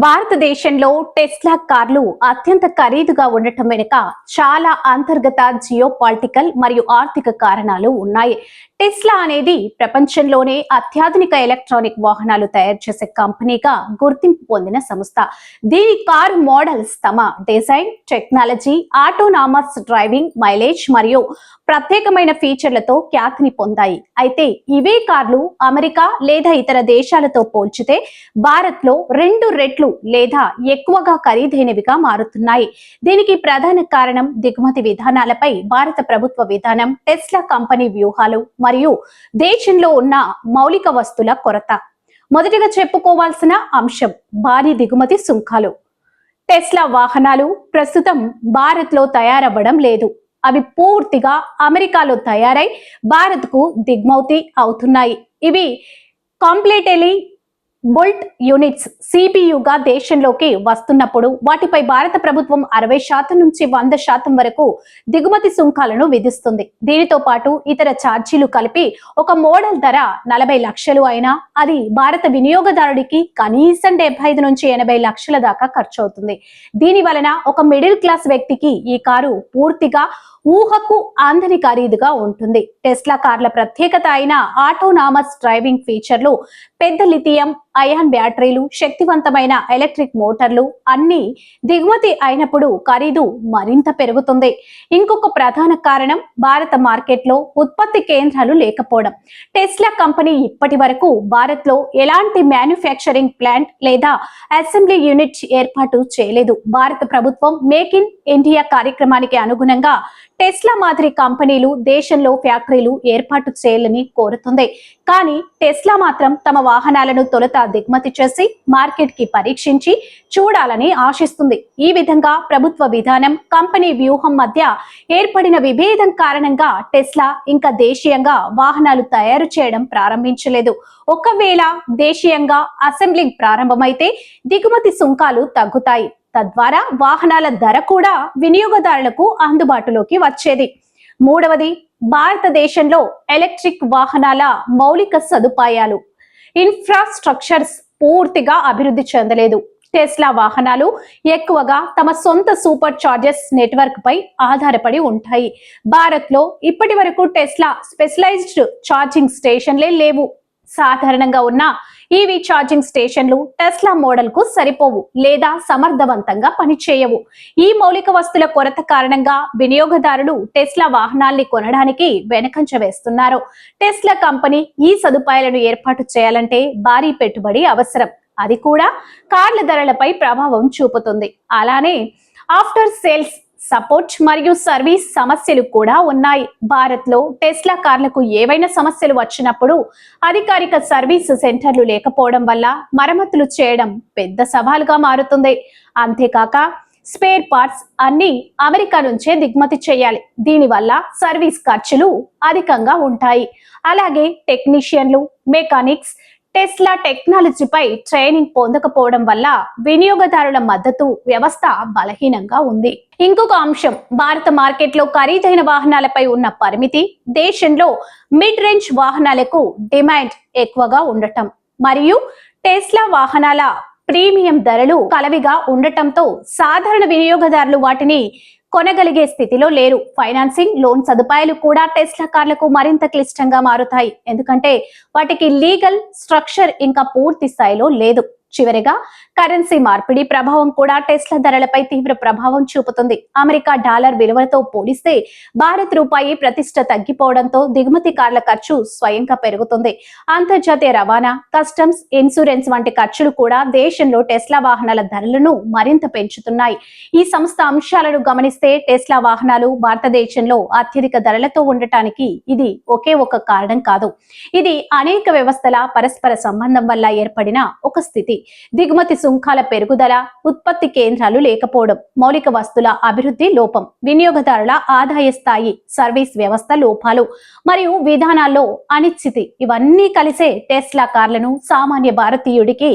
భారతదేశంలో టెస్లా కార్లు అత్యంత ఖరీదుగా ఉండటం వెనుక చాలా అంతర్గత జియోపాలిటికల్ మరియు ఆర్థిక కారణాలు ఉన్నాయి. టెస్లా అనేది ప్రపంచంలోనే అత్యాధునిక ఎలక్ట్రానిక్ వాహనాలు తయారు చేసే కంపెనీగా గుర్తింపు పొందిన సంస్థ. దీని కారు మోడల్స్ తమ design, technology, autonomous driving, mileage మరియు ప్రత్యేకమైన ఫీచర్లతో ఖ్యాతిని పొందాయి. అయితే ఇవే కార్లు అమెరికా లేదా ఇతర దేశాలతో పోల్చితే భారత్ లో 2 రెట్లు లేదా ఎక్కువగా ఖరీదైనవిగా మారుతున్నాయి. దీనికి ప్రధాన కారణం దిగుమతి విధానాలపై భారత ప్రభుత్వ విధానం, టెస్లా కంపెనీ వ్యూహాలు మరియు దేశంలో ఉన్న మౌలిక వస్తువుల కొరత. మొదటిగా చెప్పుకోవాల్సిన అంశం భారీ దిగుమతి సుంకాలు. టెస్లా వాహనాలు ప్రస్తుతం భారత్ లో తయారవ్వడం లేదు. అవి పూర్తిగా అమెరికాలో తయారై భారత్ కు దిగుమతి అవుతున్నాయి. ఇవి కంప్లీట్లీ బుల్ట్ యూనిట్స్ సిపియుగా దేశంలోకి వస్తున్నప్పుడు వాటిపై భారత ప్రభుత్వం 60% నుంచి 100% వరకు దిగుమతి సుంకాలను విధిస్తుంది. దీనితో పాటు ఇతర ఛార్జీలు కలిపి ఒక మోడల్ ధర 40 లక్షలు అయినా అది భారత వినియోగదారుడికి కనీసం 75 నుంచి 80 లక్షల దాకా ఖర్చు అవుతుంది. దీని వలన ఒక మిడిల్ క్లాస్ వ్యక్తికి ఈ కారు పూర్తిగా ఊహకు అందని ఖరీదుగా ఉంటుంది. టెస్లా కార్ల ప్రత్యేకత అయిన ఆటోనామస్ డ్రైవింగ్ ఫీచర్లు, పెద్ద లిథియం అయాన్ బ్యాటరీలు, శక్తివంతమైన ఎలక్ట్రిక్ మోటార్లు అన్ని దిగుమతి అయినప్పుడు ఖరీదు మరింత పెరుగుతుంది. ఇంకొక ప్రధాన కారణం భారత మార్కెట్లో ఉత్పత్తి కేంద్రాలు లేకపోవడం. టెస్లా కంపెనీ ఇప్పటి వరకు భారత్ లో ఎలాంటి మ్యానుఫ్యాక్చరింగ్ ప్లాంట్ లేదా అసెంబ్లీ యూనిట్ ఏర్పాటు చేయలేదు. భారత ప్రభుత్వం మేక్ ఇన్ ఇండియా కార్యక్రమానికి అనుగుణంగా టెస్లా మాదిరి కంపెనీలు దేశంలో ఫ్యాక్టరీలు ఏర్పాటు చేయాలని కోరుతుంది. కానీ టెస్లా మాత్రం తమ వాహనాలను తొలుత దిగుమతి చేసి మార్కెట్ కి పరీక్షించి చూడాలని ఆశిస్తుంది. ఈ విధంగా ప్రభుత్వ విధానం, కంపెనీ వ్యూహం మధ్య ఏర్పడిన విభేదం కారణంగా టెస్లా ఇంకా దేశీయంగా వాహనాలు తయారు చేయడం ప్రారంభించలేదు. ఒకవేళ దేశీయంగా అసెంబ్లింగ్ ప్రారంభమైతే దిగుమతి సుంకాలు తగ్గుతాయి. తద్వారా వాహనాల ధర కూడా వినియోగదారులకు అందుబాటులోకి వచ్చేది. మూడవది, భారతదేశంలో ఎలక్ట్రిక్ వాహనాల మౌలిక సదుపాయాలు, ఇన్ఫ్రాస్ట్రక్చర్స్ పూర్తిగా అభివృద్ధి చెందలేదు. టెస్లా వాహనాలు ఎక్కువగా తమ సొంత సూపర్ చార్జర్స్ నెట్వర్క్ పై ఆధారపడి ఉంటాయి. భారత్ లో ఇప్పటి వరకు టెస్లా స్పెషలైజ్డ్ ఛార్జింగ్ స్టేషన్లే లేవు. సాధారణంగా ఉన్న ఈవీ ఛార్జింగ్ స్టేషన్లు టెస్లా మోడల్ కు సరిపోవు లేదా సమర్థవంతంగా పనిచేయవు. ఈ మౌలిక వస్తువుల కొరత కారణంగా వినియోగదారులు టెస్లా వాహనాల్ని కొనడానికి వెనకంజ వేస్తున్నారు. టెస్లా కంపెనీ ఈ సదుపాయాలను ఏర్పాటు చేయాలంటే భారీ పెట్టుబడి అవసరం. అది కూడా కార్ల ధరలపై ప్రభావం చూపుతుంది. అలానే ఆఫ్టర్ సేల్స్ సపోర్ట్ మరియు సర్వీస్ సమస్యలు కూడా ఉన్నాయి. భారత్ లో టెస్లా కార్లకు ఏవైనా సమస్యలు వచ్చినప్పుడు అధికారిక సర్వీస్ సెంటర్లు లేకపోవడం వల్ల మరమ్మతులు చేయడం పెద్ద సవాలుగా మారుతుంది. అంతేకాక స్పేర్ పార్ట్స్ అన్ని అమెరికా నుంచే దిగుమతి చేయాలి. దీనివల్ల సర్వీస్ ఖర్చులు అధికంగా ఉంటాయి. అలాగే టెక్నీషియన్లు, మెకానిక్స్ టెస్లా టెక్నాలజీపై ట్రైనింగ్ పొందకపోవడం వల్ల వినియోగదారుల మద్దతు వ్యవస్థ బలహీనంగా ఉంది. ఇంకొక అంశం భారత మార్కెట్లో ఖరీదైన వాహనాలపై ఉన్న పరిమితి, దేశంలో మిడ్ రేంజ్ వాహనాలకు డిమాండ్ ఎక్కువగా ఉండటం మరియు టెస్లా వాహనాల ప్రీమియం ధరలు కలవిగా ఉండటంతో సాధారణ వినియోగదారులు వాటిని కొనగలిగే స్థితిలో లేరు. ఫైనాన్సింగ్, లోన్ సదుపాయాలు కూడా టెస్లా కార్లకు మరింత క్లిష్టంగా మారుతాయి. ఎందుకంటే వాటికి లీగల్ స్ట్రక్చర్ ఇంకా పూర్తి స్థాయిలో లేదు. చివరిగా కరెన్సీ మార్పిడి ప్రభావం కూడా టెస్లా ధరలపై తీవ్ర ప్రభావం చూపుతుంది. అమెరికా డాలర్ విలువతో పోలిస్తే భారత్ రూపాయి ప్రతిష్ట తగ్గిపోవడంతో దిగుమతి కార్ల ఖర్చు స్వయంగా పెరుగుతుంది. అంతర్జాతీయ రవాణా, కస్టమ్స్, ఇన్సూరెన్స్ వంటి ఖర్చులు కూడా దేశంలో టెస్లా వాహనాల ధరలను మరింత పెంచుతున్నాయి. ఈ సంస్థ అంశాలను గమనిస్తే టెస్లా వాహనాలు భారతదేశంలో అత్యధిక ధరలతో ఉండటానికి ఇది ఒకే ఒక కారణం కాదు. ఇది అనేక వ్యవస్థల పరస్పర సంబంధం వల్ల ఏర్పడిన ఒక స్థితి. దిగుమతి సుంకాల పెరుగుదల, ఉత్పత్తి కేంద్రాలు లేకపోవడం, మౌలిక వస్తువుల అభివృద్ధి లోపం, వినియోగదారుల ఆదాయ స్థాయి, సర్వీస్ వ్యవస్థ లోపాలు మరియు విధానాల్లో అనిశ్చితి ఇవన్నీ కలిసే టెస్లా కార్లను సామాన్య భారతీయుడికి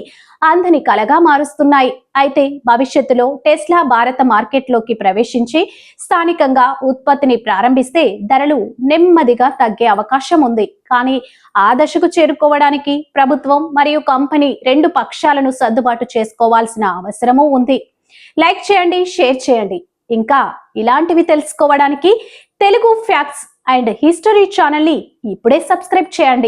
అందని కలగా మారుస్తున్నాయి. అయితే భవిష్యత్తులో టెస్లా భారత మార్కెట్లోకి ప్రవేశించి స్థానికంగా ఉత్పత్తిని ప్రారంభిస్తే ధరలు నెమ్మదిగా తగ్గే అవకాశం ఉంది. కానీ ఆ దశకు చేరుకోవడానికి ప్రభుత్వం మరియు కంపెనీ రెండు పక్షాలను సర్దుబాటు చేసుకోవాల్సిన అవసరమూ ఉంది. లైక్ చేయండి, షేర్ చేయండి. ఇంకా ఇలాంటివి తెలుసుకోవడానికి Telugu facts and history channel ని ఇప్పుడే సబ్స్క్రైబ్ చేయండి.